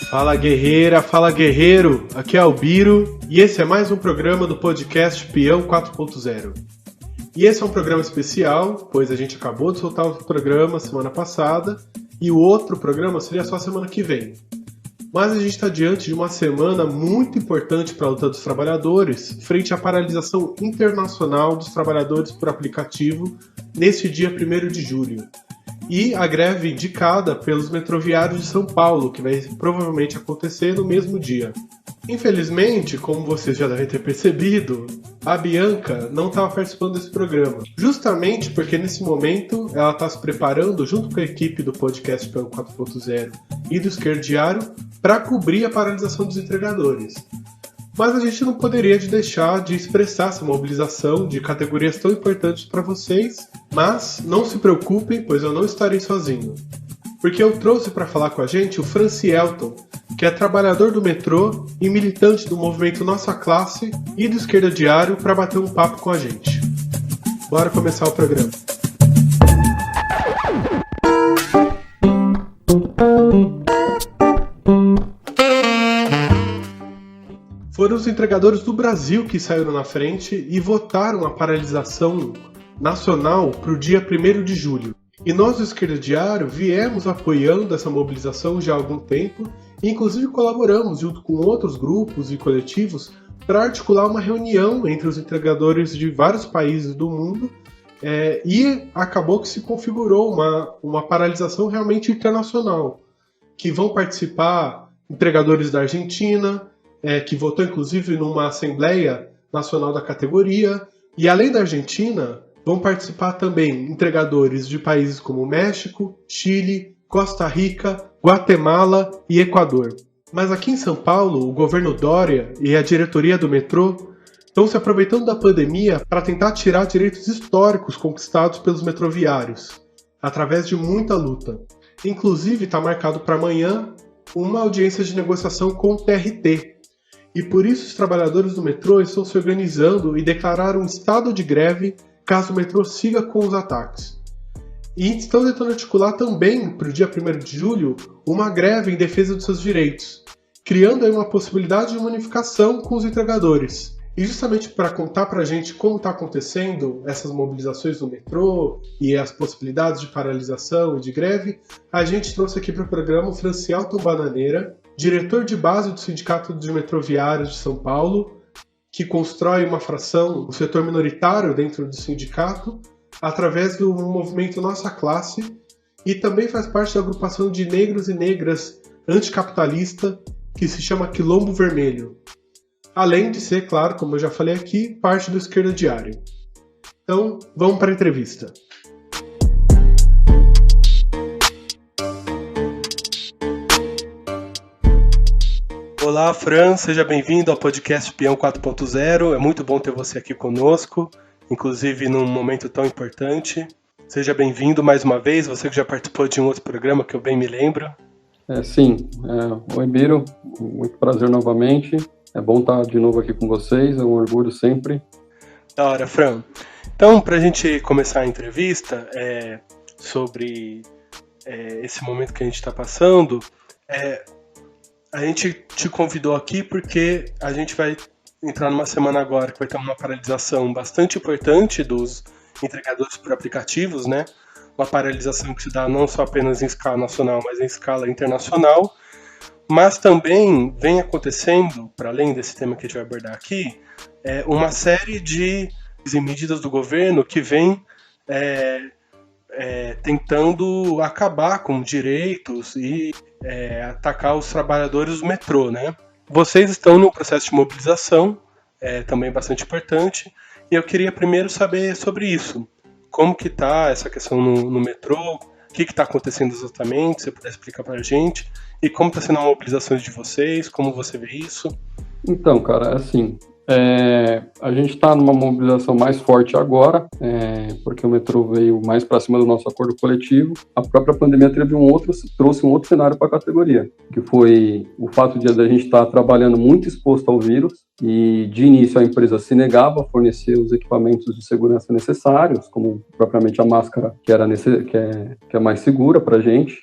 Fala guerreira, fala guerreiro, aqui é Albiro e esse é mais um programa do podcast Peão 4.0. E esse é um programa especial, pois a gente acabou de soltar o programa semana passada e o outro programa seria só semana que vem. Mas a gente está diante de uma semana muito importante para a luta dos trabalhadores, frente à paralisação internacional dos trabalhadores por aplicativo neste dia 1º de julho. E a greve indicada pelos metroviários de São Paulo, que vai provavelmente acontecer no mesmo dia. Infelizmente, como vocês já devem ter percebido, a Bianca não estava participando desse programa. Justamente porque nesse momento ela está se preparando, junto com a equipe do podcast Peão 4.0 e do Esquerdo Diário, para cobrir a paralisação dos entregadores. Mas a gente não poderia deixar de expressar essa mobilização de categorias tão importantes para vocês, mas não se preocupem, pois eu não estarei sozinho. Porque eu trouxe para falar com a gente o Francielton, que é trabalhador do metrô e militante do movimento Nossa Classe e do Esquerda Diário, para bater um papo com a gente. Bora começar o programa. Foram os entregadores do Brasil que saíram na frente e votaram a paralisação nacional para o dia 1º de julho. E nós do Esquerda Diário viemos apoiando essa mobilização já há algum tempo e inclusive colaboramos junto com outros grupos e coletivos para articular uma reunião entre os entregadores de vários países do mundo e acabou que se configurou uma paralisação realmente internacional, que vão participar entregadores da Argentina, que votou inclusive numa Assembleia Nacional da categoria, e além da Argentina, vão participar também entregadores de países como México, Chile, Costa Rica, Guatemala e Equador. Mas aqui em São Paulo, o governo Dória e a diretoria do metrô estão se aproveitando da pandemia para tentar tirar direitos históricos conquistados pelos metroviários, através de muita luta. Inclusive, está marcado para amanhã uma audiência de negociação com o TRT. E por isso os trabalhadores do metrô estão se organizando e declararam um estado de greve caso o metrô siga com os ataques. E estão tentando articular também, para o dia 1º de julho, uma greve em defesa dos seus direitos, criando aí uma possibilidade de uma unificação com os entregadores. E justamente para contar para a gente como está acontecendo essas mobilizações do metrô e as possibilidades de paralisação e de greve, a gente trouxe aqui para o programa o Francielton Bananeira, diretor de base do Sindicato de Metroviários de São Paulo, que constrói uma fração, um setor minoritário dentro do sindicato, através do movimento Nossa Classe, e também faz parte da agrupação de negros e negras anticapitalista, que se chama Quilombo Vermelho. Além de ser, claro, como eu já falei aqui, parte do Esquerda Diário. Então, vamos para a entrevista. Olá, Fran, seja bem-vindo ao podcast Peão 4.0. É muito bom ter você aqui conosco, inclusive num momento tão importante. Seja bem-vindo mais uma vez, você que já participou de um outro programa que eu bem me lembro. Sim. Oi, Biro, muito prazer novamente. É bom estar de novo aqui com vocês, é um orgulho sempre. Da hora, Fran. Então, para a gente começar a entrevista sobre esse momento que a gente está passando, a gente te convidou aqui porque a gente vai entrar numa semana agora que vai ter uma paralisação bastante importante dos entregadores por aplicativos, né? Uma paralisação que se dá não só apenas em escala nacional, mas em escala internacional. Mas também vem acontecendo, para além desse tema que a gente vai abordar aqui, uma série de medidas do governo que vem tentando acabar com direitos e atacar os trabalhadores do metrô, né? Vocês estão num processo de mobilização, também bastante importante, e eu queria primeiro saber sobre isso. Como que está essa questão no metrô, o que está acontecendo exatamente, se você puder explicar para a gente, e como está sendo a mobilização de vocês, como você vê isso? Então, cara, assim, a gente está numa mobilização mais forte agora, porque o metrô veio mais para cima do nosso acordo coletivo. A própria pandemia trouxe um outro cenário para a categoria, que foi o fato de a gente estar trabalhando muito exposto ao vírus, e de início a empresa se negava a fornecer os equipamentos de segurança necessários, como propriamente a máscara, que é mais segura para a gente,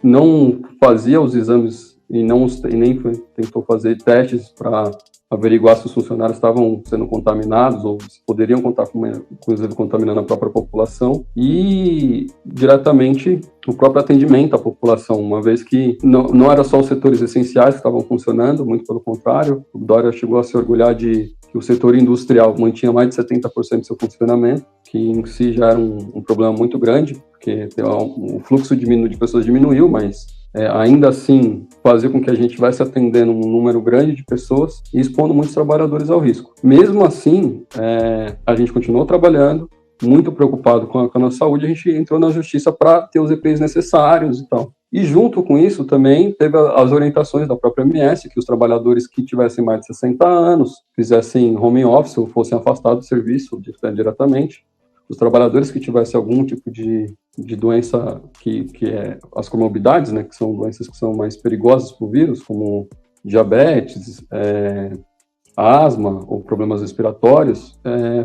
não fazia os exames e nem tentou fazer testes para averiguar se os funcionários estavam sendo contaminados ou se poderiam contar com inclusive contaminando a própria população, e diretamente o próprio atendimento à população, uma vez que não era só os setores essenciais que estavam funcionando, muito pelo contrário. O Dória chegou a se orgulhar de que o setor industrial mantinha mais de 70% do seu funcionamento, que em si já era um problema muito grande, porque o fluxo de pessoas diminuiu, mas ainda assim fazer com que a gente estivesse atendendo um número grande de pessoas e expondo muitos trabalhadores ao risco. Mesmo assim, a gente continuou trabalhando, muito preocupado com a nossa saúde. A gente entrou na justiça para ter os EPIs necessários e tal. E junto com isso também teve as orientações da própria MS, que os trabalhadores que tivessem mais de 60 anos, fizessem home office ou fossem afastados do serviço diretamente, os trabalhadores que tivessem algum tipo de doença que é as comorbidades, né, que são doenças que são mais perigosas para o vírus, como diabetes, asma ou problemas respiratórios,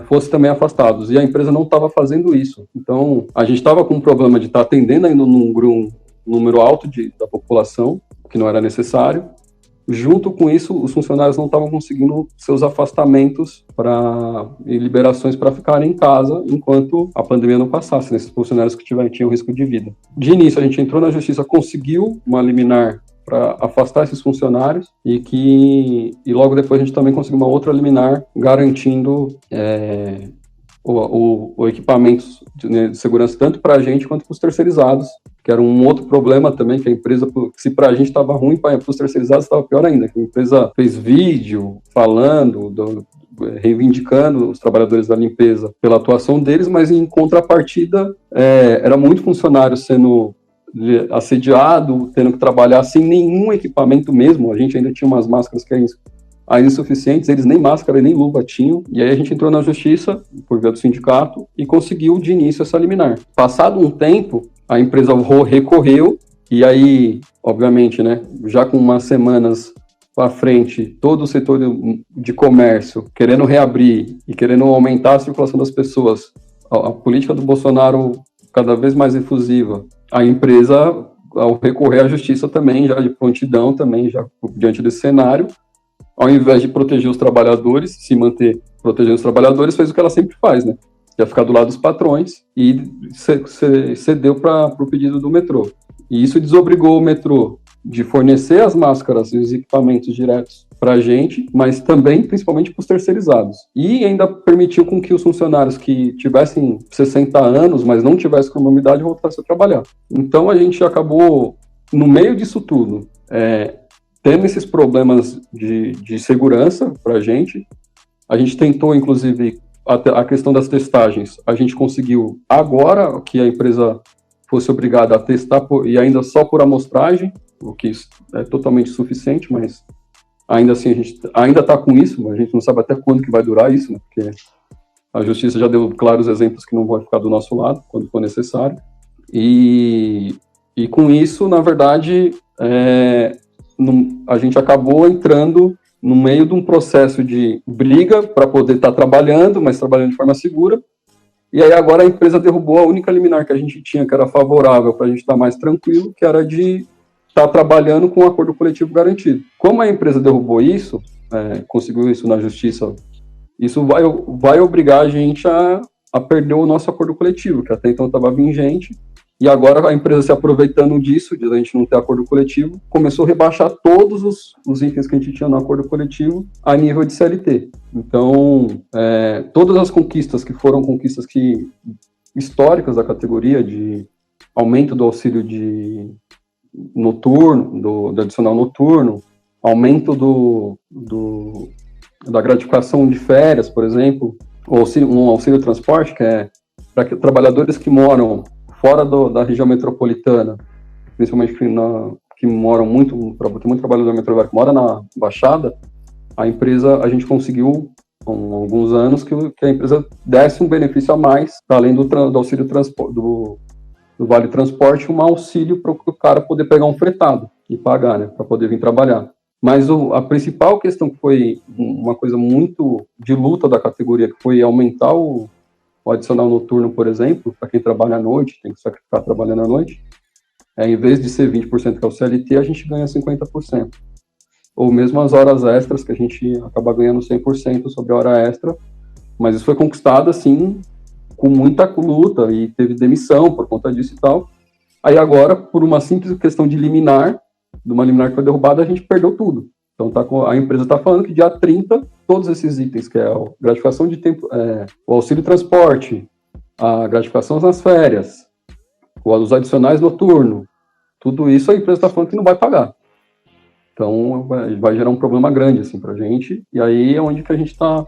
fossem também afastados. E a empresa não estava fazendo isso. Então, a gente estava com um problema de estar atendendo ainda um número alto da população, que não era necessário. Junto com isso, os funcionários não estavam conseguindo seus afastamentos e liberações para ficarem em casa enquanto a pandemia não passasse, nesses funcionários que tinham risco de vida. De início, a gente entrou na justiça, conseguiu uma liminar para afastar esses funcionários e logo depois a gente também conseguiu uma outra liminar garantindo o equipamento de segurança tanto para a gente quanto para os terceirizados, que era um outro problema também, que a empresa, se para a gente estava ruim, para os terceirizados estava pior ainda, que a empresa fez vídeo falando, reivindicando os trabalhadores da limpeza pela atuação deles, mas em contrapartida era muito funcionário sendo assediado, tendo que trabalhar sem nenhum equipamento mesmo. A gente ainda tinha umas máscaras que eram ainda insuficientes, eles nem máscara nem luva tinham, e aí a gente entrou na justiça, por via do sindicato, e conseguiu de início essa liminar. Passado um tempo, a empresa recorreu, e aí, obviamente, né, já com umas semanas para frente, todo o setor de comércio querendo reabrir e querendo aumentar a circulação das pessoas, a política do Bolsonaro cada vez mais efusiva, a empresa, ao recorrer à justiça também, já de prontidão também, já diante desse cenário, ao invés de proteger os trabalhadores, se manter protegendo os trabalhadores, fez o que ela sempre faz, né? Que é ficar do lado dos patrões e cedeu para o pedido do metrô. E isso desobrigou o metrô de fornecer as máscaras e os equipamentos diretos para a gente, mas também, principalmente, para os terceirizados. E ainda permitiu com que os funcionários que tivessem 60 anos, mas não tivessem comorbidade, voltassem a trabalhar. Então, a gente acabou, no meio disso tudo, tendo esses problemas de segurança para a gente tentou, inclusive, a questão das testagens, a gente conseguiu agora que a empresa fosse obrigada a testar, e ainda só por amostragem, o que é totalmente suficiente, mas ainda assim a gente ainda está com isso, mas a gente não sabe até quando que vai durar isso, né? Porque a justiça já deu claros exemplos que não vão ficar do nosso lado quando for necessário, e com isso, na verdade, a gente acabou entrando no meio de um processo de briga para poder estar trabalhando, mas trabalhando de forma segura. E aí agora a empresa derrubou a única liminar que a gente tinha, que era favorável para a gente estar mais tranquilo, que era de estar trabalhando com um acordo coletivo garantido. Como a empresa derrubou isso, conseguiu isso na justiça, isso vai obrigar a gente a perder o nosso acordo coletivo, que até então estava vigente. E agora a empresa, se aproveitando disso, de a gente não ter acordo coletivo, começou a rebaixar todos os itens que a gente tinha no acordo coletivo a nível de CLT. Então, todas as conquistas que foram conquistas históricas da categoria, de aumento do auxílio noturno, do adicional noturno, aumento da gratificação de férias, por exemplo, um auxílio transporte, que é para trabalhadores que moram fora da região metropolitana, principalmente que moram muito trabalhador metropolitano que mora na Baixada, a gente conseguiu, há alguns anos, que a empresa desse um benefício a mais, além do auxílio do Vale Transporte, um auxílio para o cara poder pegar um fretado e pagar, né, para poder vir trabalhar. Mas a principal questão, que foi uma coisa muito de luta da categoria, que foi aumentar o adicional noturno, por exemplo, para quem trabalha à noite, tem que sacrificar trabalhando à noite, Em vez de ser 20% que é o CLT, a gente ganha 50%. Ou mesmo as horas extras, que a gente acaba ganhando 100% sobre a hora extra, mas isso foi conquistado, assim, com muita luta, e teve demissão por conta disso e tal. Aí agora, por uma simples questão de liminar, de uma liminar que foi derrubada, a gente perdeu tudo. Então a empresa está falando que dia 30, todos esses itens, que é a gratificação de tempo, o auxílio transporte, a gratificação nas férias, os adicionais noturno, tudo isso a empresa está falando que não vai pagar. Então vai gerar um problema grande assim, para a gente, e aí é onde que a gente está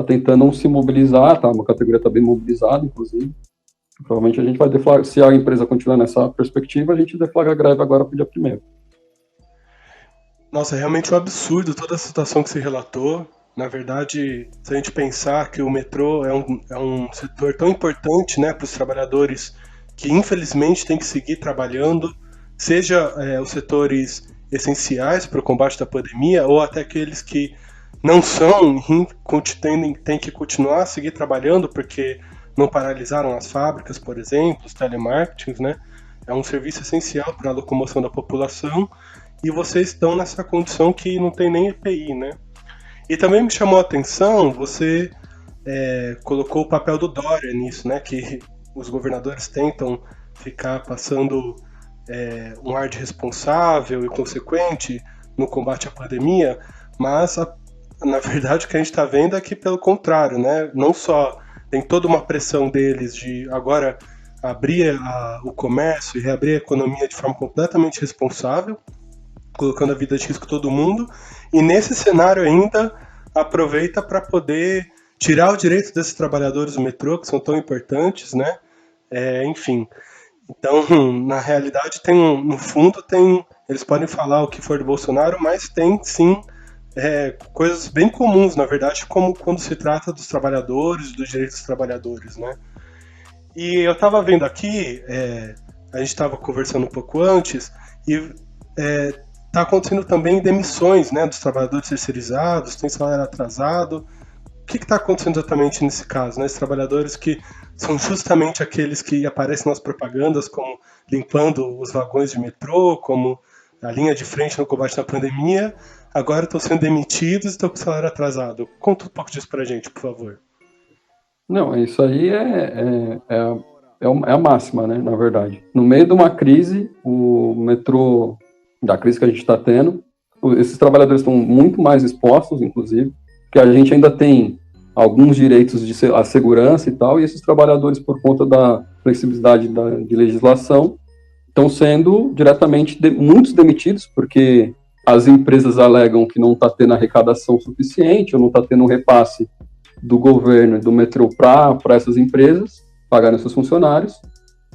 tentando se mobilizar, tá? Uma categoria está bem mobilizada, inclusive. Provavelmente a gente vai deflagrar, se a empresa continuar nessa perspectiva, a gente deflagra a greve agora para o dia 1º. Nossa, é realmente um absurdo toda a situação que se relatou. Na verdade, se a gente pensar que o metrô é um setor tão importante, né, para os trabalhadores que infelizmente têm que seguir trabalhando, seja os setores essenciais para o combate da pandemia, ou até aqueles que não são, têm que continuar a seguir trabalhando porque não paralisaram as fábricas, por exemplo, os telemarketings, né? É um serviço essencial para a locomoção da população, e vocês estão nessa condição que não tem nem EPI, né? E também me chamou a atenção, você colocou o papel do Dória nisso, né? Que os governadores tentam ficar passando um ar de responsável e consequente no combate à pandemia, mas na verdade o que a gente está vendo é que pelo contrário, né? Não só tem toda uma pressão deles de agora abrir o comércio e reabrir a economia de forma completamente responsável, colocando a vida de risco todo mundo, e nesse cenário ainda aproveita para poder tirar o direito desses trabalhadores do metrô, que são tão importantes, né? Enfim, então, na realidade, no fundo, eles podem falar o que for do Bolsonaro, mas tem, sim, coisas bem comuns, na verdade, como quando se trata dos trabalhadores, dos direitos dos trabalhadores, né? E eu estava vendo aqui, a gente estava conversando um pouco antes, e está acontecendo também demissões, né, dos trabalhadores terceirizados, tem salário atrasado. O que está acontecendo exatamente nesse caso, né? Esses trabalhadores que são justamente aqueles que aparecem nas propagandas como limpando os vagões de metrô, como a linha de frente no combate à pandemia, agora estão sendo demitidos e estão com salário atrasado. Conta um pouco disso pra gente, por favor. Não, isso aí é a máxima, né, na verdade. No meio de uma crise, o metrô, da crise que a gente está tendo, esses trabalhadores estão muito mais expostos, inclusive, porque a gente ainda tem alguns direitos de segurança e tal, e esses trabalhadores, por conta da flexibilidade de legislação, estão sendo diretamente muitos demitidos, porque as empresas alegam que não está tendo arrecadação suficiente, ou não está tendo um repasse do governo e do metrô para essas empresas pagarem seus funcionários,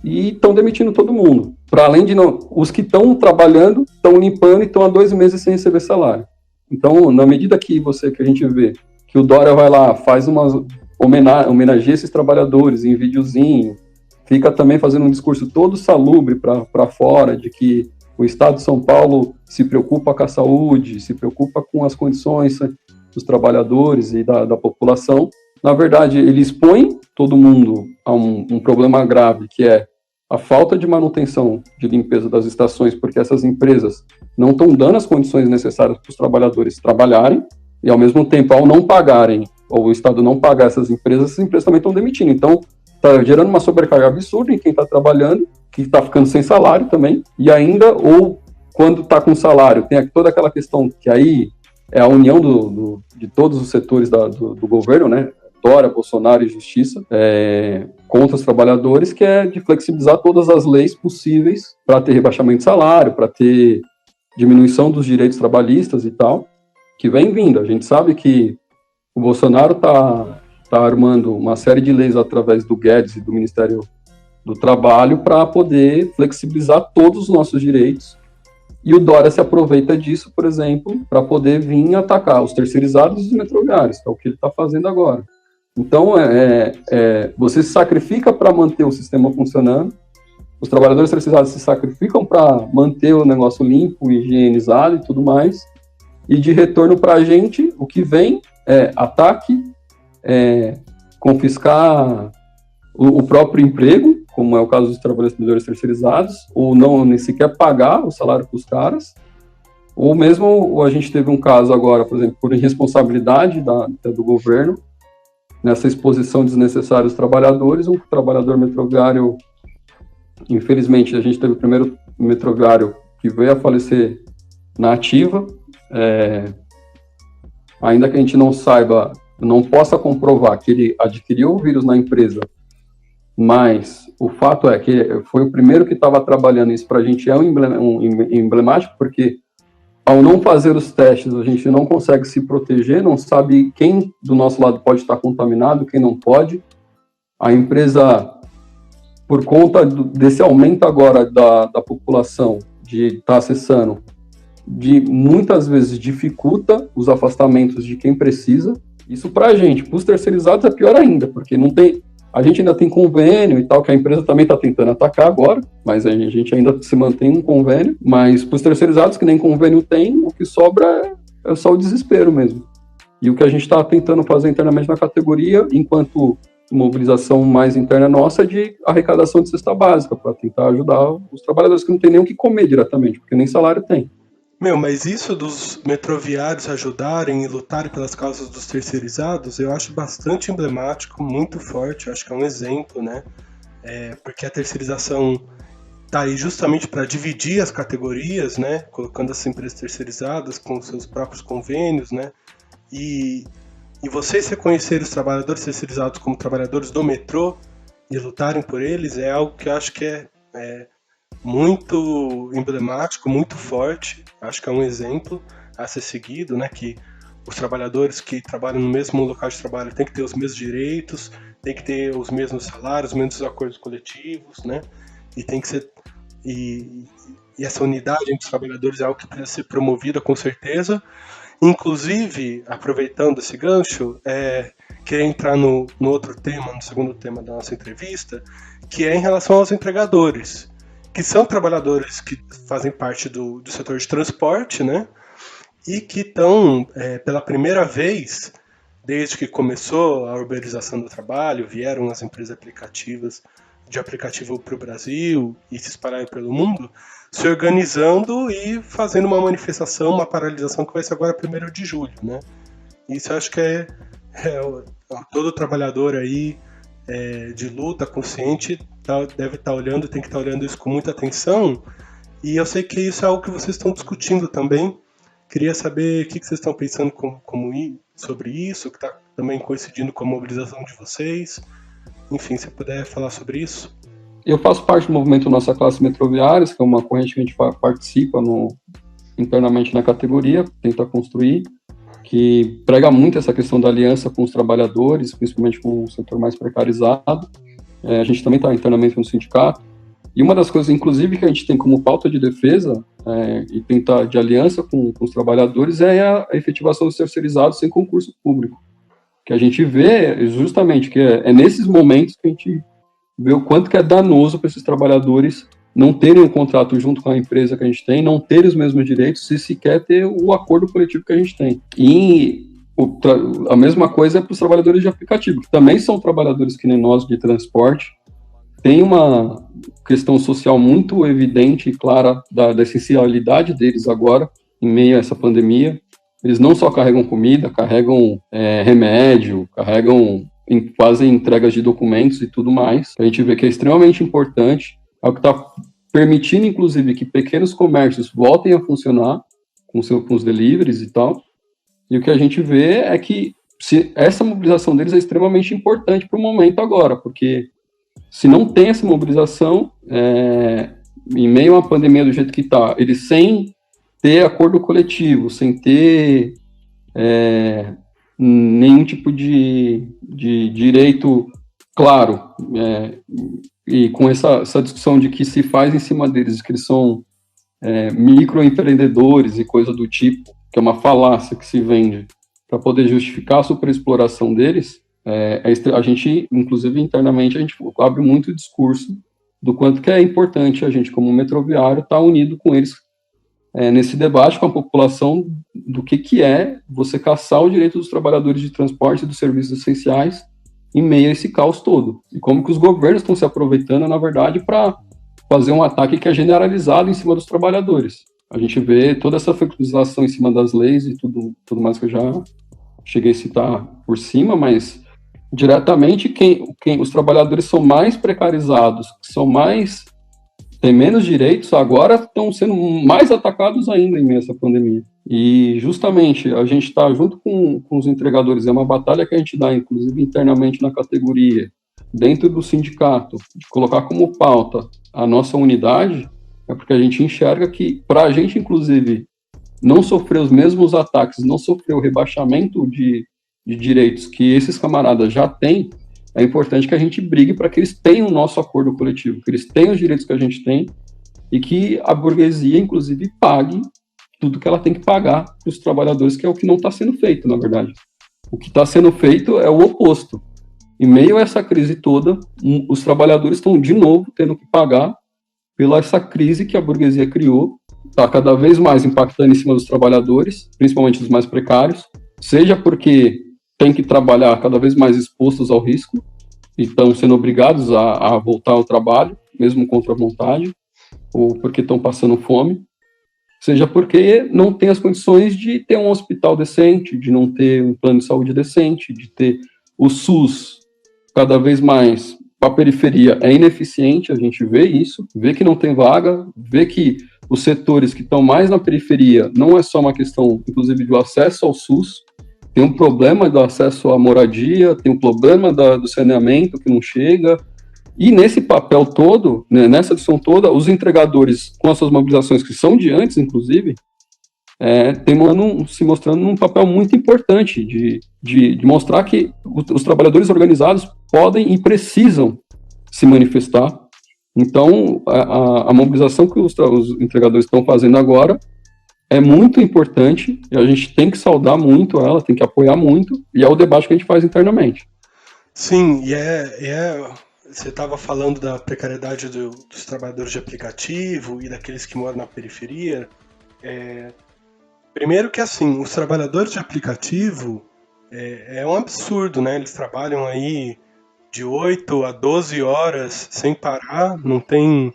e estão demitindo todo mundo. Para além de os que estão trabalhando, estão limpando e estão há 2 meses sem receber salário. Então, na medida que a gente vê que o Dória vai lá, faz homenageia esses trabalhadores em videozinho, fica também fazendo um discurso todo salubre para fora, de que o Estado de São Paulo se preocupa com a saúde, se preocupa com as condições dos trabalhadores e da população. Na verdade, ele expõe todo mundo a um problema grave, que é a falta de manutenção de limpeza das estações, porque essas empresas não estão dando as condições necessárias para os trabalhadores trabalharem, e ao mesmo tempo, ao não pagarem, ou o Estado não pagar essas empresas também estão demitindo. Então, está gerando uma sobrecarga absurda em quem está trabalhando, que está ficando sem salário também, e ainda, ou quando está com salário, tem toda aquela questão que aí é a união de todos os setores do governo, né? Dória, Bolsonaro e Justiça, contra os trabalhadores, que é de flexibilizar todas as leis possíveis para ter rebaixamento de salário, para ter diminuição dos direitos trabalhistas e tal, que vem vindo. A gente sabe que o Bolsonaro está armando uma série de leis através do Guedes e do Ministério do Trabalho para poder flexibilizar todos os nossos direitos. E o Dória se aproveita disso, por exemplo, para poder vir atacar os terceirizados e os metroviários, que é o que ele está fazendo agora. Então, você se sacrifica para manter o sistema funcionando, os trabalhadores terceirizados se sacrificam para manter o negócio limpo, higienizado e tudo mais, e de retorno para a gente, o que vem é ataque, confiscar o próprio emprego, como é o caso dos trabalhadores terceirizados, ou não nem sequer pagar o salário para os caras, ou mesmo a gente teve um caso agora, por exemplo, por irresponsabilidade do governo, nessa exposição desnecessária dos trabalhadores, um trabalhador metroviário, infelizmente, a gente teve o primeiro metroviário que veio a falecer na ativa, ainda que a gente não saiba, não possa comprovar que ele adquiriu o vírus na empresa, mas o fato é que foi o primeiro que estava trabalhando. Isso para a gente é um emblemático, porque ao não fazer os testes, a gente não consegue se proteger, não sabe quem do nosso lado pode estar contaminado, quem não pode. A empresa, por conta desse aumento agora da população de estar acessando, muitas vezes dificulta os afastamentos de quem precisa. Isso para a gente, para os terceirizados é pior ainda, porque a gente ainda tem convênio e tal, que a empresa também está tentando atacar agora, mas a gente ainda se mantém um convênio, mas para os terceirizados que nem convênio tem, o que sobra é só o desespero mesmo. E o que a gente está tentando fazer internamente na categoria, enquanto mobilização mais interna nossa, é de arrecadação de cesta básica, para tentar ajudar os trabalhadores que não tem nem o que comer diretamente, porque nem salário tem. Mas isso dos metroviários ajudarem e lutarem pelas causas dos terceirizados, eu acho bastante emblemático, muito forte, eu acho que é um exemplo, né? Porque a terceirização está aí justamente para dividir as categorias, né? Colocando as empresas terceirizadas com seus próprios convênios, né? E vocês reconhecerem os trabalhadores terceirizados como trabalhadores do metrô e lutarem por eles é algo que eu acho que é muito emblemático, muito forte. Acho que é um exemplo a ser seguido, né? Que os trabalhadores que trabalham no mesmo local de trabalho têm que ter os mesmos direitos, têm que ter os mesmos salários, os mesmos acordos coletivos, né? E tem que ser e essa unidade entre os trabalhadores é algo que precisa ser promovida com certeza. Inclusive, aproveitando esse gancho, queria entrar no outro tema, no segundo tema da nossa entrevista, que é em relação aos empregadores, que são trabalhadores que fazem parte do setor de transporte, né? E que estão, pela primeira vez, desde que começou a uberização do trabalho, vieram as empresas aplicativas de aplicativo para o Brasil e se espalharam pelo mundo, se organizando e fazendo uma manifestação, uma paralisação que vai ser agora 1º de julho, né? Isso eu acho que todo trabalhador aí de luta consciente deve estar olhando, tem que estar olhando isso com muita atenção, e eu sei que isso é algo que vocês estão discutindo também. Queria saber o que vocês estão pensando sobre isso, que está também coincidindo com a mobilização de vocês. Enfim, se puder falar sobre isso. Eu faço parte do movimento Nossa Classe Metroviários, que é uma corrente que a gente participa internamente na categoria, tenta construir, que prega muito essa questão da aliança com os trabalhadores, principalmente com o setor mais precarizado. A gente também está internamente no sindicato. E uma das coisas, inclusive, que a gente tem como pauta de defesa e tentar de aliança com os trabalhadores é a efetivação dos terceirizados sem concurso público. Que a gente vê justamente que é nesses momentos que a gente vê o quanto que é danoso para esses trabalhadores não terem um contrato junto com a empresa que a gente tem, não terem os mesmos direitos, se sequer ter o acordo coletivo que a gente tem. E a mesma coisa é para os trabalhadores de aplicativo, que também são trabalhadores que nem nós de transporte, tem uma questão social muito evidente e clara da essencialidade deles agora, em meio a essa pandemia. Eles não só carregam comida, carregam remédio, fazem entregas de documentos e tudo mais. A gente vê que é extremamente importante, é o que está permitindo, inclusive, que pequenos comércios voltem a funcionar com os deliveries e tal. E o que a gente vê é que essa mobilização deles é extremamente importante para o momento agora, porque se não tem essa mobilização, em meio a uma pandemia do jeito que está, eles sem ter acordo coletivo, sem ter nenhum tipo de direito claro, e com essa discussão de que se faz em cima deles, que eles são microempreendedores e coisa do tipo, que é uma falácia que se vende para poder justificar a superexploração deles, a gente, inclusive internamente, a gente abre muito o discurso do quanto que é importante a gente, como metroviário, estar unido com eles nesse debate com a população do que é você caçar o direito dos trabalhadores de transporte e dos serviços essenciais em meio a esse caos todo. E como que os governos estão se aproveitando, na verdade, para fazer um ataque que é generalizado em cima dos trabalhadores. A gente vê toda essa flexibilização em cima das leis e tudo mais que eu já cheguei a citar por cima, mas diretamente os trabalhadores são mais precarizados, têm menos direitos, agora estão sendo mais atacados ainda em meio a essa pandemia. E justamente a gente está junto com os entregadores, é uma batalha que a gente dá, inclusive internamente na categoria, dentro do sindicato, de colocar como pauta a nossa unidade, é porque a gente enxerga que, para a gente, inclusive, não sofrer os mesmos ataques, não sofrer o rebaixamento de direitos que esses camaradas já têm, é importante que a gente brigue para que eles tenham o nosso acordo coletivo, que eles tenham os direitos que a gente tem e que a burguesia, inclusive, pague tudo que ela tem que pagar para os trabalhadores, que é o que não está sendo feito, na verdade. O que está sendo feito é o oposto. Em meio a essa crise toda, os trabalhadores estão, de novo, tendo que pagar pela essa crise que a burguesia criou, está cada vez mais impactando em cima dos trabalhadores, principalmente dos mais precários, seja porque tem que trabalhar cada vez mais expostos ao risco e estão sendo obrigados a voltar ao trabalho, mesmo contra a vontade, ou porque estão passando fome, seja porque não tem as condições de ter um hospital decente, de não ter um plano de saúde decente, de ter o SUS cada vez mais para a periferia é ineficiente, a gente vê isso, vê que não tem vaga, vê que os setores que estão mais na periferia não é só uma questão, inclusive, do acesso ao SUS, tem um problema do acesso à moradia, tem um problema do saneamento que não chega, e nesse papel todo, né, nessa discussão toda, os entregadores, com as suas mobilizações que são de antes, inclusive, se mostrando um papel muito importante de mostrar que os trabalhadores organizados podem e precisam se manifestar. Então, a mobilização que os entregadores estão fazendo agora é muito importante, e a gente tem que saudar muito ela, tem que apoiar muito, e é o debate que a gente faz internamente. Sim, você estava falando da precariedade dos trabalhadores de aplicativo e daqueles que moram na periferia. Primeiro que, assim, os trabalhadores de aplicativo é um absurdo, né? Eles trabalham aí de 8 a 12 horas sem parar, não tem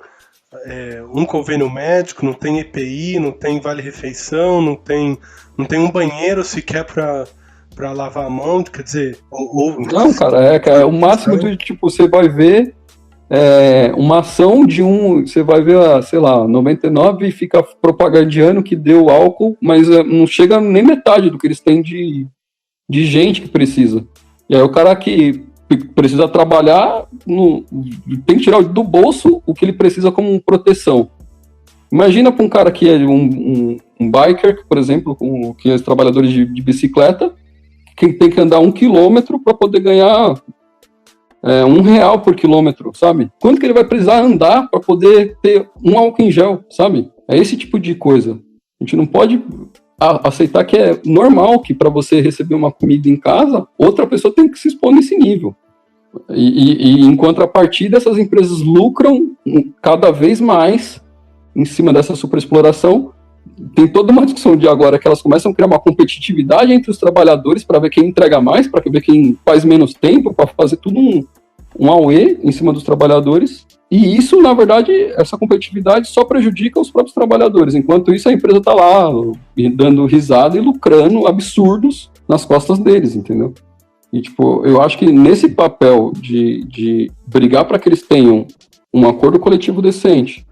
um convênio médico, não tem EPI, não tem vale-refeição, não tem um banheiro sequer para lavar a mão, quer dizer... Não, cara, é o máximo de, tipo, você vai ver uma ação de você vai ver, sei lá, 99 e fica propagandeando que deu álcool, mas não chega nem metade do que eles têm de gente que precisa. E aí o cara que precisa trabalhar tem que tirar do bolso o que ele precisa como proteção. Imagina para um cara que é um biker, por exemplo, que é os trabalhadores de bicicleta, que tem que andar 1 quilômetro para poder ganhar R$1 por quilômetro, sabe? Quanto que ele vai precisar andar para poder ter um álcool em gel, sabe? É esse tipo de coisa. A gente não pode aceitar que é normal que para você receber uma comida em casa, outra pessoa tem que se expor nesse nível. E em contrapartida, essas empresas lucram cada vez mais em cima dessa superexploração. Tem toda uma discussão de agora que elas começam a criar uma competitividade entre os trabalhadores para ver quem entrega mais, para ver quem faz menos tempo, para fazer tudo um auê em cima dos trabalhadores. E isso, na verdade, essa competitividade só prejudica os próprios trabalhadores. Enquanto isso, a empresa está lá dando risada e lucrando absurdos nas costas deles, entendeu? E, tipo, eu acho que nesse papel de brigar para que eles tenham um acordo coletivo decente,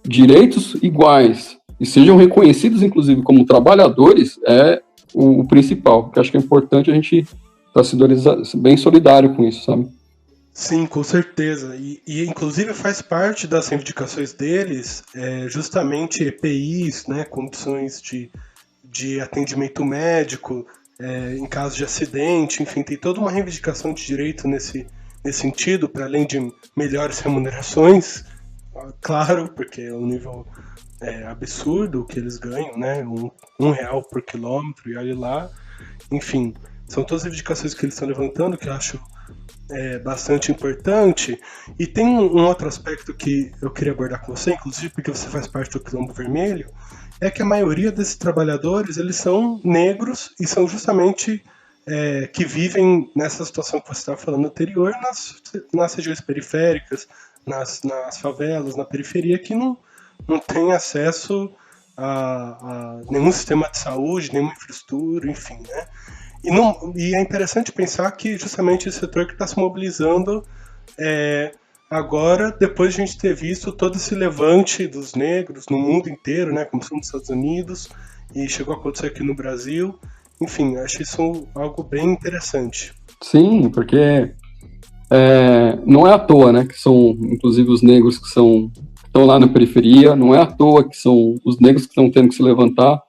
direitos iguais e sejam reconhecidos, inclusive, como trabalhadores, é o principal. Porque acho que é importante a gente estar bem solidário com isso, sabe? Sim, com certeza. E inclusive faz parte das reivindicações deles justamente EPIs, né, condições de atendimento médico, em caso de acidente, enfim, tem toda uma reivindicação de direito nesse sentido, para além de melhores remunerações, claro, porque é um nível absurdo o que eles ganham, né, R$1 por quilômetro, e olha lá, enfim, são todas as reivindicações que eles estão levantando, que eu acho bastante importante. E tem um outro aspecto que eu queria abordar com você, inclusive porque você faz parte do Quilombo Vermelho, é que a maioria desses trabalhadores, eles são negros e são justamente que vivem nessa situação que você estava falando anterior, nas regiões periféricas, nas favelas, na periferia, que não tem acesso a nenhum sistema de saúde, nenhuma infraestrutura, enfim, né? E é interessante pensar que justamente esse setor que está se mobilizando agora, depois de a gente ter visto todo esse levante dos negros no mundo inteiro, né? Começou nos Estados Unidos e chegou a acontecer aqui no Brasil. Enfim, acho isso algo bem interessante. Sim, porque não é à toa, né, que são, inclusive, os negros que estão lá na periferia, não é à toa que são os negros que estão tendo que se levantar.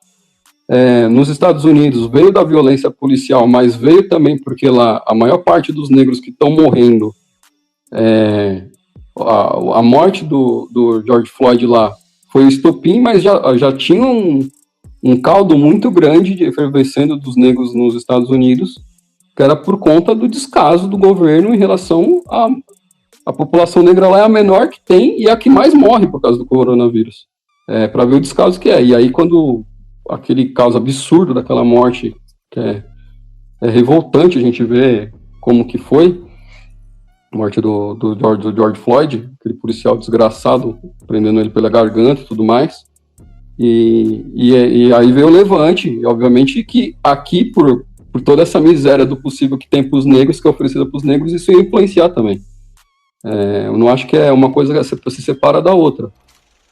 Nos Estados Unidos veio da violência policial, mas veio também porque lá a maior parte dos negros que estão morrendo, a morte do George Floyd lá foi estopim, mas já tinha um caldo muito grande de efervescendo dos negros nos Estados Unidos, que era por conta do descaso do governo em relação à população negra lá é a menor que tem e é a que mais morre por causa do coronavírus. Para ver o descaso que é. E aí quando aquele caso absurdo daquela morte, que é revoltante a gente ver como que foi, a morte do George Floyd, aquele policial desgraçado, prendendo ele pela garganta e tudo mais. E aí veio o levante, e obviamente que aqui, por toda essa miséria do possível que tem para os negros, que é oferecida para os negros, isso ia influenciar também. Eu não acho que é uma coisa que se separa da outra.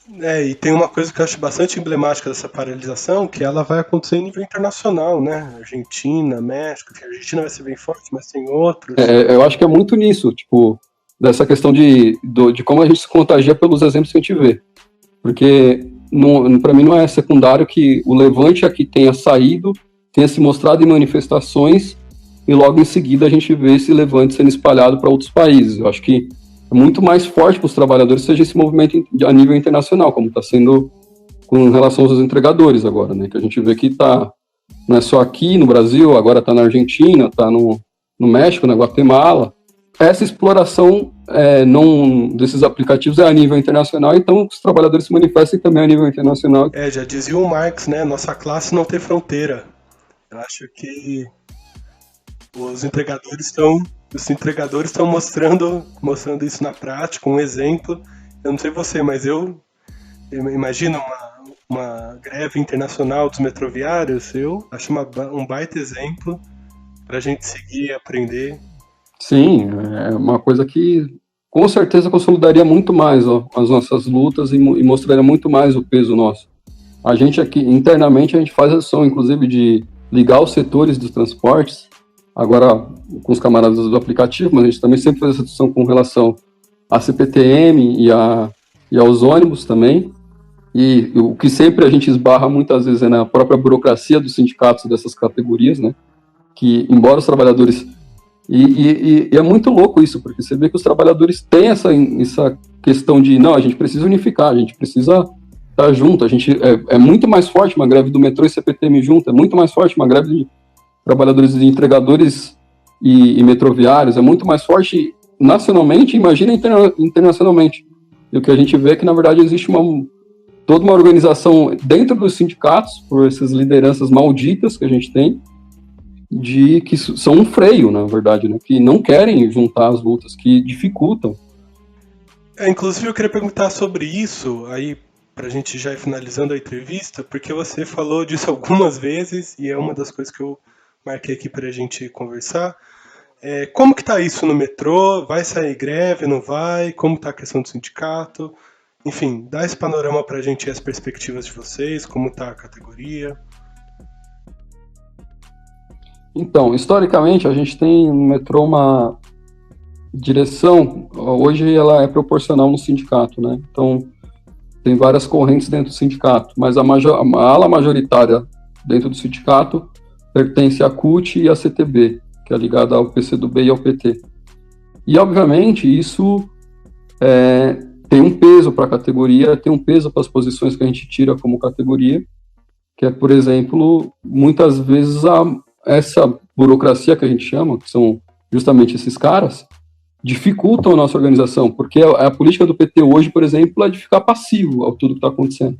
E tem uma coisa que eu acho bastante emblemática dessa paralisação, que ela vai acontecer em nível internacional, né? Argentina, México, que a Argentina vai ser bem forte, mas tem outros. Eu acho que é muito nisso, tipo, dessa questão de como a gente se contagia pelos exemplos que a gente vê. Porque para mim não é secundário que o levante aqui tenha saído, tenha se mostrado em manifestações e logo em seguida a gente vê esse levante sendo espalhado para outros países. Eu acho que é muito mais forte para os trabalhadores seja esse movimento a nível internacional, como está sendo com relação aos entregadores agora, né? Que a gente vê que não é só aqui no Brasil, agora está na Argentina, está no México, na Guatemala. Essa exploração desses aplicativos é a nível internacional, então os trabalhadores se manifestam também a nível internacional. Já dizia o Marx, né? Nossa classe não tem fronteira. Eu acho que os entregadores estão mostrando isso na prática, um exemplo. Eu não sei você, mas eu imagino uma greve internacional dos metroviários, eu acho um baita exemplo para a gente seguir e aprender. Sim, é uma coisa que com certeza consolidaria muito mais as nossas lutas e mostraria muito mais o peso nosso. A gente aqui, internamente, a gente faz ação, inclusive, de ligar os setores dos transportes, agora com os camaradas do aplicativo, mas a gente também sempre faz essa discussão com relação à CPTM e aos ônibus também, e o que sempre a gente esbarra muitas vezes é na própria burocracia dos sindicatos dessas categorias, né, que embora os trabalhadores... E é muito louco isso, porque você vê que os trabalhadores têm essa questão de, não, a gente precisa unificar, a gente precisa estar junto, a gente é muito mais forte uma greve do metrô e CPTM junto, é muito mais forte uma greve de trabalhadores de entregadores e metroviários, é muito mais forte nacionalmente, imagina internacionalmente. E o que a gente vê é que, na verdade, existe toda uma organização dentro dos sindicatos, por essas lideranças malditas que a gente tem, que são um freio, na verdade, né? Que não querem juntar as lutas, que dificultam. Inclusive eu queria perguntar sobre isso, aí pra gente já ir finalizando a entrevista, porque você falou disso algumas vezes, e é uma das coisas que eu marquei aqui pra gente conversar. Como que tá isso no metrô? Vai sair greve, não vai? Como tá a questão do sindicato? Enfim, dá esse panorama pra gente e as perspectivas de vocês, como tá a categoria. Então, historicamente, a gente tem no metrô uma direção, hoje ela é proporcional no sindicato, né? Então, tem várias correntes dentro do sindicato, mas a ala majoritária dentro do sindicato pertence à CUT e à CTB, que é ligada ao PCdoB e ao PT. E, obviamente, isso tem um peso para a categoria, tem um peso para as posições que a gente tira como categoria, que é, por exemplo, muitas vezes essa burocracia que a gente chama, que são justamente esses caras, dificultam a nossa organização, porque a política do PT hoje, por exemplo, é de ficar passivo ao tudo que está acontecendo.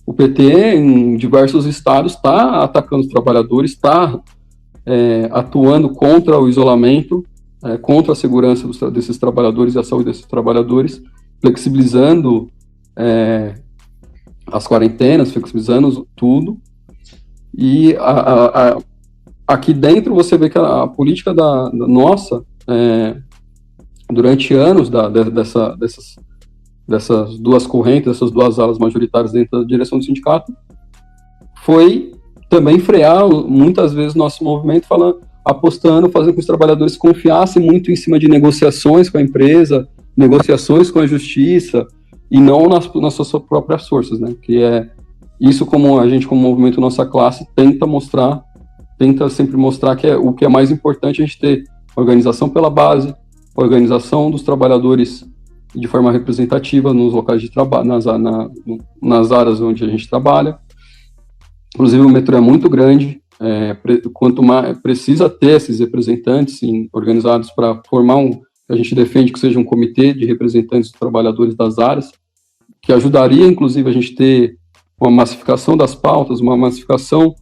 O PT, em diversos estados, está atacando os trabalhadores, está atuando contra o isolamento, contra a segurança desses trabalhadores e a saúde desses trabalhadores, flexibilizando as quarentenas, flexibilizando tudo. E aqui dentro você vê que a política nossa, durante anos dessas duas correntes, dessas duas alas majoritárias dentro da direção do sindicato, foi também frear muitas vezes nosso movimento, apostando, fazendo com que os trabalhadores confiassem muito em cima de negociações com a empresa, negociações com a justiça, e não nas suas próprias forças, né? Que é isso, como a gente, como movimento Nossa Classe, tenta sempre mostrar que o que é mais importante é a gente ter organização pela base, organização dos trabalhadores de forma representativa nos locais de trabalho, nas áreas onde a gente trabalha. Inclusive, o metrô é muito grande, quanto mais precisa ter esses representantes organizados para formar a gente defende que seja um comitê de representantes dos trabalhadores das áreas, que ajudaria, inclusive, a gente ter uma massificação das pautas, uma massificação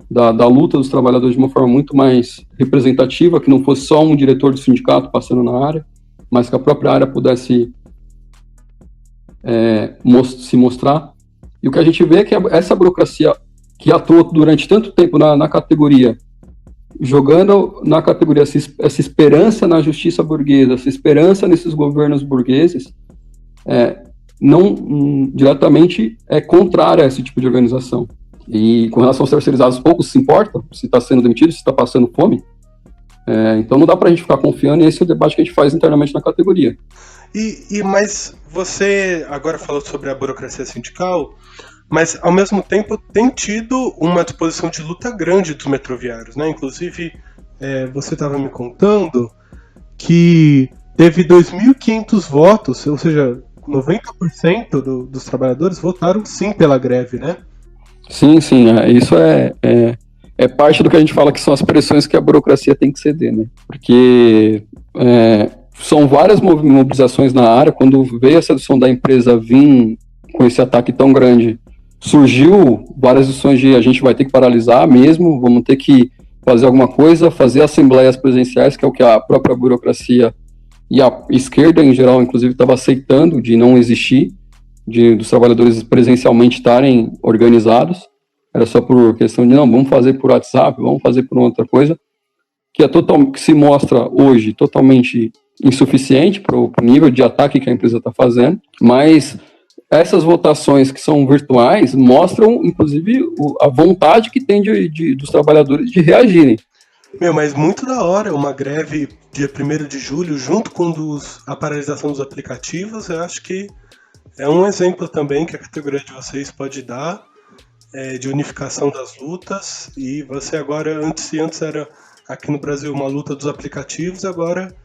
da luta dos trabalhadores de uma forma muito mais representativa, que não fosse só um diretor do sindicato passando na área, mas que a própria área pudesse se mostrar. E o que a gente vê é que essa burocracia que atuou durante tanto tempo na categoria, jogando na categoria essa esperança na justiça burguesa, essa esperança nesses governos burgueses, não diretamente é contrária a esse tipo de organização. E com relação aos terceirizados, poucos se importam se está sendo demitido, se está passando fome. Então não dá para a gente ficar confiando, e esse é o debate que a gente faz internamente na categoria. Mas você agora falou sobre a burocracia sindical, mas ao mesmo tempo tem tido uma disposição de luta grande dos metroviários, né? Inclusive, você estava me contando que teve 2.500 votos, ou seja, 90% dos trabalhadores votaram sim pela greve, né? Sim, isso é parte do que a gente fala que são as pressões que a burocracia tem que ceder, né? Porque são várias mobilizações na área. Quando veio a sedução da empresa vir com esse ataque tão grande, surgiu várias decisões de a gente vai ter que paralisar mesmo, vamos ter que fazer alguma coisa, fazer assembleias presenciais, que é o que a própria burocracia e a esquerda em geral, inclusive, estava aceitando de não existir, dos trabalhadores presencialmente estarem organizados. Era só por questão de, não, vamos fazer por WhatsApp, vamos fazer por outra coisa, que se mostra hoje totalmente insuficiente para o nível de ataque que a empresa está fazendo, mas essas votações que são virtuais mostram, inclusive, a vontade que tem dos trabalhadores de reagirem. Mas muito da hora, uma greve dia 1º de julho, junto com a paralisação dos aplicativos, eu acho que é um exemplo também que a categoria de vocês pode dar, de unificação das lutas. E você agora, antes era aqui no Brasil uma luta dos aplicativos, agora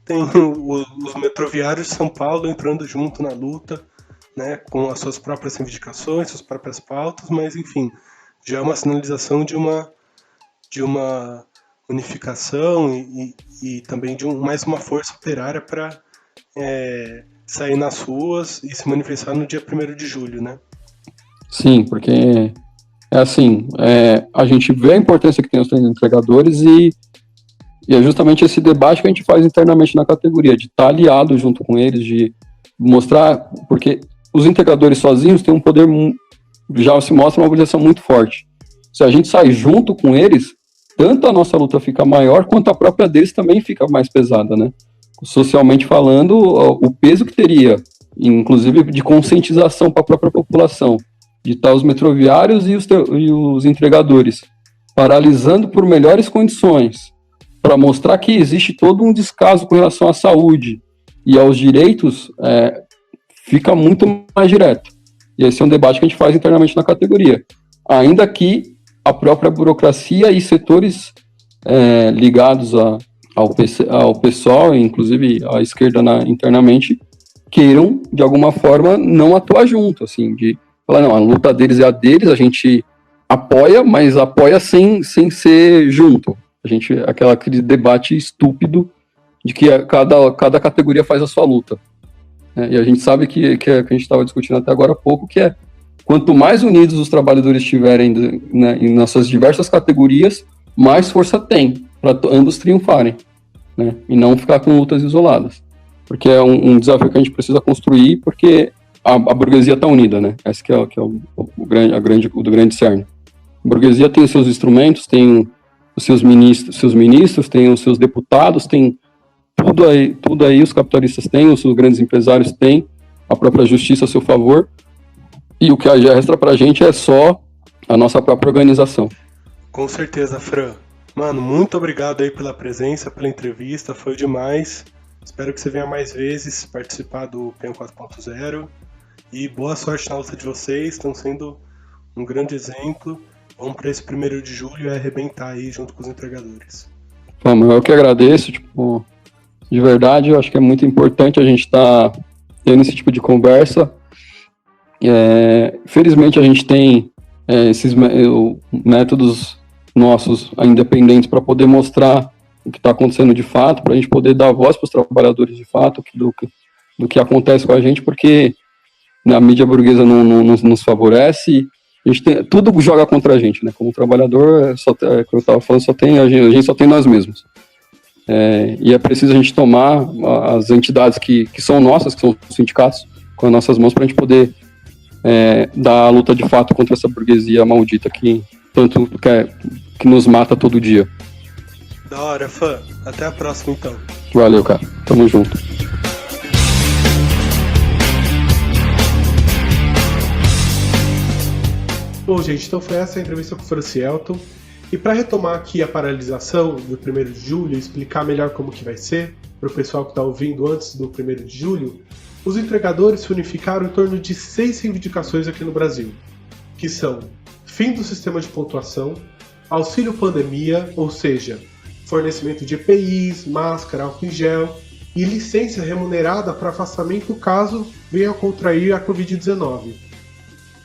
tem os metroviários de São Paulo entrando junto na luta, né, com as suas próprias reivindicações, suas próprias pautas, mas enfim, já é uma sinalização de uma unificação e também de mais uma força operária para sair nas ruas e se manifestar no dia 1º de julho, né? Sim, porque a gente vê a importância que tem os entregadores e é justamente esse debate que a gente faz internamente na categoria, de estar aliado junto com eles, de mostrar, porque os entregadores sozinhos têm um poder, já se mostra uma mobilização muito forte. Se a gente sai junto com eles, tanto a nossa luta fica maior, quanto a própria deles também fica mais pesada, né? Socialmente falando, o peso que teria, inclusive de conscientização para a própria população, de estar os metroviários e os entregadores paralisando por melhores condições, para mostrar que existe todo um descaso com relação à saúde e aos direitos, fica muito mais direto. E esse é um debate que a gente faz internamente na categoria. Ainda que a própria burocracia e setores ligados ao pessoal, inclusive à esquerda internamente, queiram, de alguma forma, não atuar junto, assim, de falar, não, a luta deles é a deles, a gente apoia, mas apoia sem ser junto. Aquele debate estúpido de que cada categoria faz a sua luta. E a gente sabe que a gente estava discutindo até agora há pouco, que quanto mais unidos os trabalhadores estiverem, né, nas suas diversas categorias, mais força tem para ambos triunfarem, né? E não ficar com lutas isoladas. Porque é um desafio que a gente precisa construir, porque a burguesia está unida, né? Esse que é o grande cerne. A burguesia tem os seus instrumentos, tem os seus ministros, tem os seus deputados, tem tudo aí os capitalistas têm, os grandes empresários têm, a própria justiça a seu favor, e o que resta pra gente é só a nossa própria organização. Com certeza, Fran. Mano, muito obrigado aí pela presença, pela entrevista, foi demais. Espero que você venha mais vezes participar do PEN 4.0 e boa sorte na luta de vocês, estão sendo um grande exemplo. Vamos para esse 1º de julho e arrebentar aí junto com os entregadores. Vamos, eu que agradeço, de verdade, eu acho que é muito importante a gente estar tendo esse tipo de conversa. Felizmente a gente tem esses métodos nossos independentes para poder mostrar o que está acontecendo de fato, para a gente poder dar voz para os trabalhadores de fato do que acontece com a gente, porque a mídia burguesa não nos favorece, a gente tudo joga contra a gente, né? Como trabalhador, como eu estava falando, a gente só tem nós mesmos. E é preciso a gente tomar as entidades que são nossas, que são os sindicatos, com as nossas mãos, para a gente poder dar a luta de fato contra essa burguesia maldita que tanto que nos mata todo dia. Da hora, fã. Até a próxima, então. Valeu, cara. Tamo junto. Bom, gente, então foi essa a entrevista com o Francielton. E para retomar aqui a paralisação do 1º de julho e explicar melhor como que vai ser, para o pessoal que está ouvindo antes do 1º de julho, os entregadores se unificaram em torno de 6 reivindicações aqui no Brasil, que são fim do sistema de pontuação, auxílio pandemia, ou seja, fornecimento de EPIs, máscara, álcool em gel e licença remunerada para afastamento caso venha a contrair a Covid-19,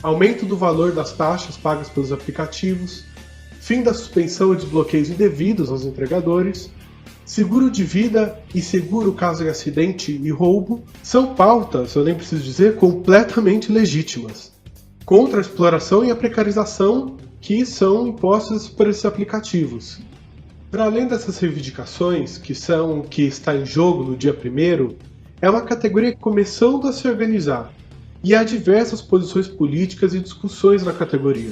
aumento do valor das taxas pagas pelos aplicativos, fim da suspensão e desbloqueios indevidos aos entregadores, seguro de vida e seguro caso de acidente e roubo são pautas, eu nem preciso dizer, completamente legítimas, contra a exploração e a precarização que são impostas por esses aplicativos. Para além dessas reivindicações, que está em jogo no dia 1º, é uma categoria começando a se organizar, e há diversas posições políticas e discussões na categoria.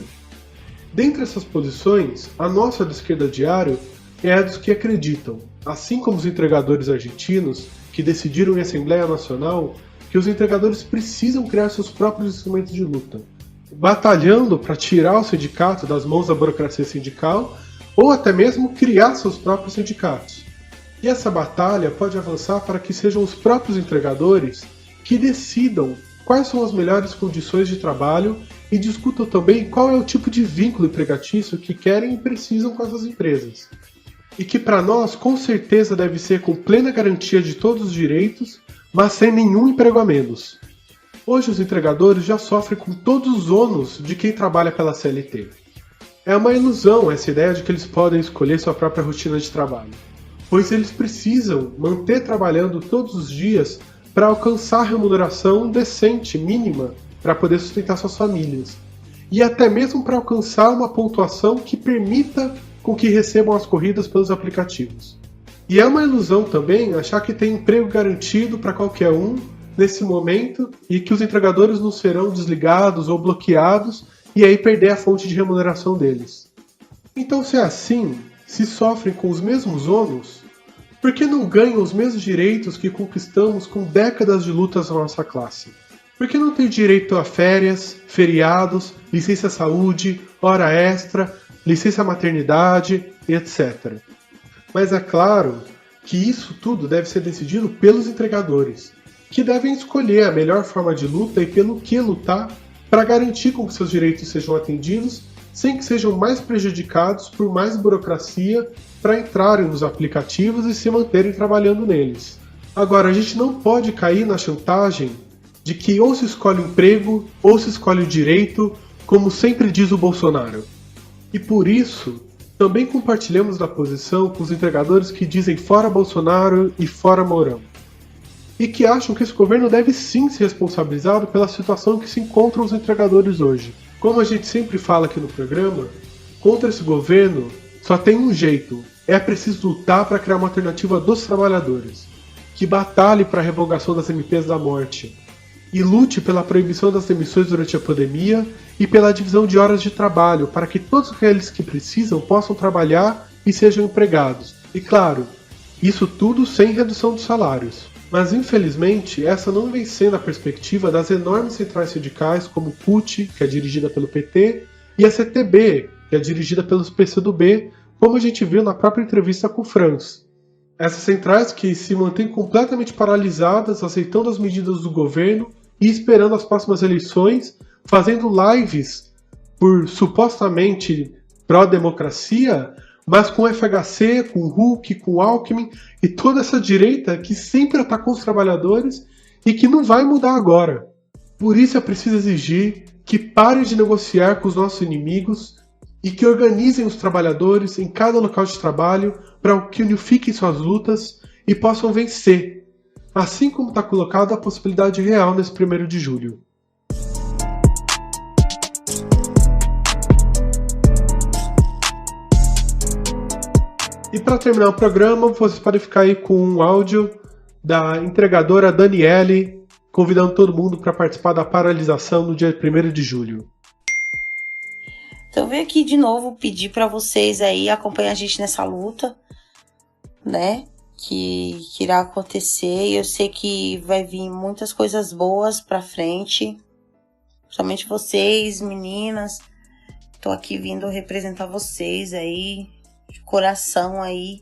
Dentre essas posições, a nossa do Esquerda Diário é a dos que acreditam, assim como os entregadores argentinos, que decidiram em Assembleia Nacional que os entregadores precisam criar seus próprios instrumentos de luta, batalhando para tirar o sindicato das mãos da burocracia sindical ou até mesmo criar seus próprios sindicatos. E essa batalha pode avançar para que sejam os próprios entregadores que decidam quais são as melhores condições de trabalho e discutam também qual é o tipo de vínculo empregatício que querem e precisam com essas empresas. E que para nós, com certeza, deve ser com plena garantia de todos os direitos, mas sem nenhum emprego a menos. Hoje os entregadores já sofrem com todos os ônus de quem trabalha pela CLT. É uma ilusão essa ideia de que eles podem escolher sua própria rotina de trabalho, pois eles precisam manter trabalhando todos os dias para alcançar remuneração decente, mínima, para poder sustentar suas famílias, e até mesmo para alcançar uma pontuação que permita com que recebam as corridas pelos aplicativos. E é uma ilusão também achar que tem emprego garantido para qualquer um nesse momento e que os entregadores não serão desligados ou bloqueados e aí perder a fonte de remuneração deles. Então, se é assim, se sofrem com os mesmos ônus, por que não ganham os mesmos direitos que conquistamos com décadas de lutas na nossa classe? Por que não tem direito a férias, feriados, licença saúde, hora extra, licença maternidade, etc. Mas é claro que isso tudo deve ser decidido pelos entregadores, que devem escolher a melhor forma de luta e pelo que lutar para garantir que seus direitos sejam atendidos sem que sejam mais prejudicados por mais burocracia para entrarem nos aplicativos e se manterem trabalhando neles. Agora, a gente não pode cair na chantagem de que ou se escolhe o emprego ou se escolhe o direito, como sempre diz o Bolsonaro. E por isso, também compartilhamos da posição com os entregadores que dizem fora Bolsonaro e fora Mourão, e que acham que esse governo deve sim ser responsabilizado pela situação em que se encontram os entregadores hoje. Como a gente sempre fala aqui no programa, contra esse governo Só tem um jeito, é preciso lutar para criar uma alternativa dos trabalhadores, que batalhe para a revogação das MPs da morte, e lute pela proibição das demissões durante a pandemia e pela divisão de horas de trabalho, para que todos aqueles que precisam possam trabalhar e sejam empregados. E claro, isso tudo sem redução dos salários. Mas infelizmente, essa não vem sendo a perspectiva das enormes centrais sindicais como o CUT, que é dirigida pelo PT, e a CTB, que é dirigida pelos PCdoB, como a gente viu na própria entrevista com o Franz. Essas centrais que se mantêm completamente paralisadas, aceitando as medidas do governo e esperando as próximas eleições, fazendo lives por supostamente pró-democracia, mas com FHC, com Huck, com Alckmin e toda essa direita que sempre atacou os trabalhadores e que não vai mudar agora. Por isso é preciso exigir que parem de negociar com os nossos inimigos e que organizem os trabalhadores em cada local de trabalho para que unifiquem suas lutas e possam vencer, assim como está colocada a possibilidade real nesse 1º de julho. E para terminar o programa, vocês podem ficar aí com um áudio da entregadora Daniele, convidando todo mundo para participar da paralisação no dia 1º de julho. Então eu venho aqui de novo pedir para vocês aí acompanhar a gente nessa luta, né? Que irá acontecer. E eu sei que vai vir muitas coisas boas pra frente. Principalmente vocês, meninas. Tô aqui vindo representar vocês aí, de coração aí.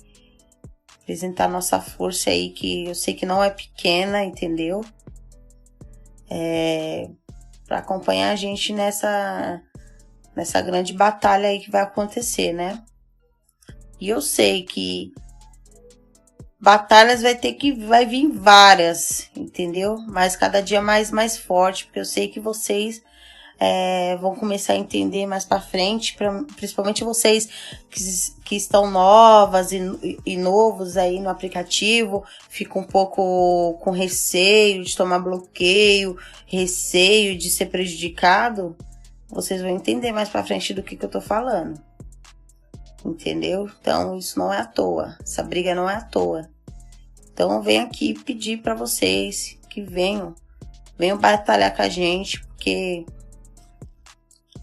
Representar nossa força aí, que eu sei que não é pequena, entendeu? Pra acompanhar a gente nessa grande batalha aí que vai acontecer, né? E eu sei que batalhas vai vir várias, entendeu? Mas cada dia mais forte, porque eu sei que vocês vão começar a entender mais pra frente, principalmente vocês que estão novas e novos aí no aplicativo, ficam um pouco com receio de tomar bloqueio, receio de ser prejudicado. Vocês vão entender mais pra frente do que eu tô falando. Entendeu? Então, isso não é à toa. Essa briga não é à toa. Então, eu venho aqui pedir pra vocês que venham batalhar com a gente, porque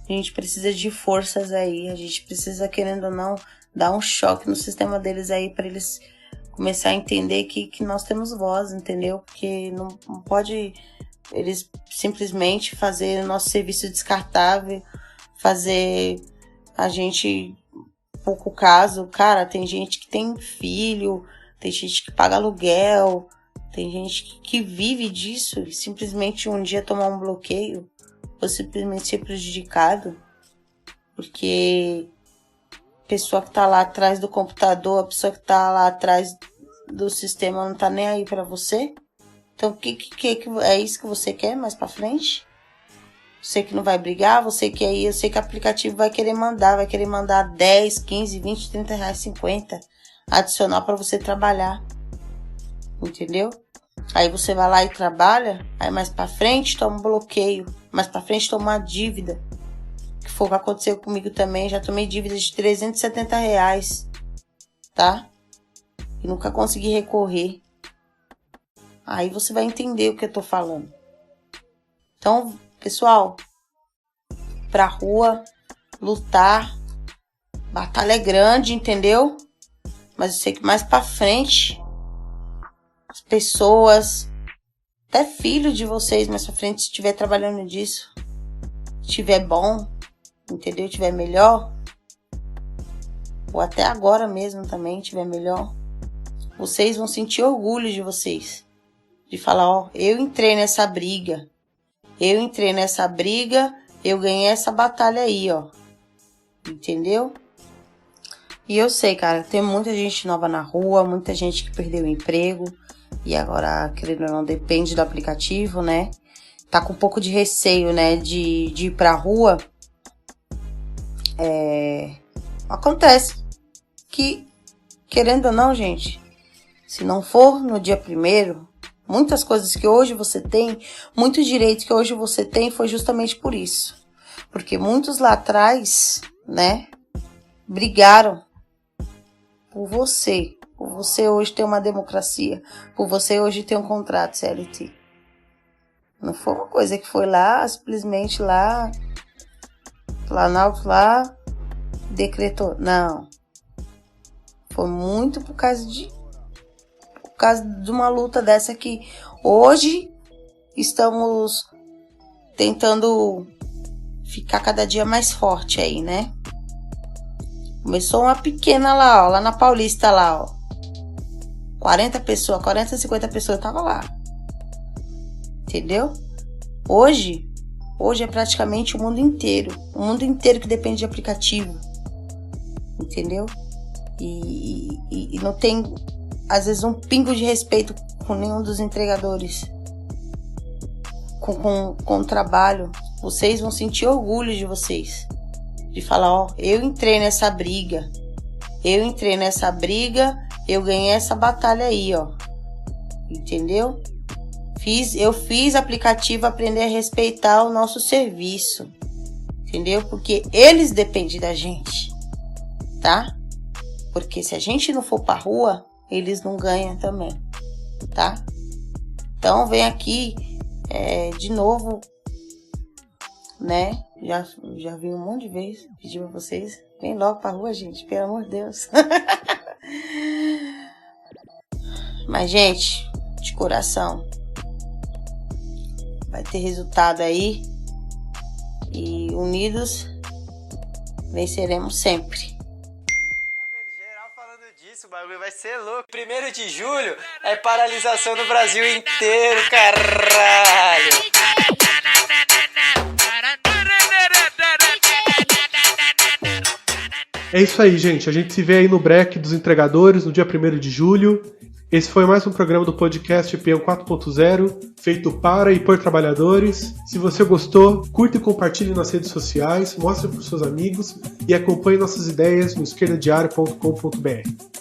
a gente precisa de forças aí. A gente precisa, querendo ou não, dar um choque no sistema deles aí pra eles começar a entender que nós temos voz, entendeu? Porque não pode eles simplesmente fazer o nosso serviço descartável, fazer a gente pouco caso. Cara, tem gente que tem filho, tem gente que paga aluguel, tem gente que vive disso e simplesmente um dia tomar um bloqueio ou simplesmente ser prejudicado porque a pessoa que tá lá atrás do computador, a pessoa que tá lá atrás do sistema não tá nem aí pra você. Então, que é isso que você quer mais pra frente? Você que não vai brigar, você que aí, eu sei que o aplicativo vai querer mandar 10, 15, 20, 30 reais, 50 adicional pra você trabalhar. Entendeu? Aí você vai lá e trabalha, aí mais pra frente toma um bloqueio, mais pra frente toma uma dívida. Que foi o que aconteceu comigo também, já tomei dívidas de 370 reais, tá? E nunca consegui recorrer. Aí você vai entender o que eu tô falando. Então, pessoal, pra rua, lutar, batalha é grande, entendeu? Mas eu sei que mais pra frente, as pessoas, até filho de vocês mais pra frente, se estiver trabalhando disso, estiver bom, entendeu? Estiver melhor, ou até agora mesmo também estiver melhor, vocês vão sentir orgulho de vocês. De falar, ó, eu entrei nessa briga, eu ganhei essa batalha aí, ó. Entendeu? E eu sei, cara, tem muita gente nova na rua, muita gente que perdeu o emprego e agora, querendo ou não, depende do aplicativo, né? Tá com um pouco de receio, né, de ir pra rua. Acontece que, querendo ou não, gente, se não for no dia 1º, muitas coisas que hoje você tem, muitos direitos que hoje você tem, foi justamente por isso. Porque muitos lá atrás, né, brigaram por você. Por você hoje ter uma democracia. Por você hoje ter um contrato CLT. Não foi uma coisa que foi lá, simplesmente lá, Planalto lá, decretou. Não. Foi muito por causa de uma luta dessa que hoje estamos tentando ficar cada dia mais forte aí, né? Começou uma pequena lá, ó, lá na Paulista lá, ó. 40, 50 pessoas tava lá. Entendeu? Hoje é praticamente o mundo inteiro. O mundo inteiro que depende de aplicativo. Entendeu? E não tem, às vezes, um pingo de respeito com nenhum dos entregadores. Com o trabalho. Vocês vão sentir orgulho de vocês. De falar, ó, eu entrei nessa briga. Eu ganhei essa batalha aí, ó. Entendeu? Eu fiz aplicativo aprender a respeitar o nosso serviço. Entendeu? Porque eles dependem da gente. Tá? Porque se a gente não for pra rua, eles não ganham também. Tá? Então vem aqui de novo, né? Já vi um monte de vezes. Pedi pra vocês. Vem logo pra rua, gente. Pelo amor de Deus. Mas, gente, de coração, vai ter resultado aí. E unidos venceremos sempre. Geral falando disso, o bagulho vai ser louco. 1º de julho é paralisação no Brasil inteiro, caralho. É isso aí, gente. A gente se vê aí no break dos entregadores no dia 1º de julho. Esse foi mais um programa do podcast Peão 4.0, feito para e por trabalhadores. Se você gostou, curta e compartilhe nas redes sociais, mostre para os seus amigos e acompanhe nossas ideias no esquerdadiario.com.br.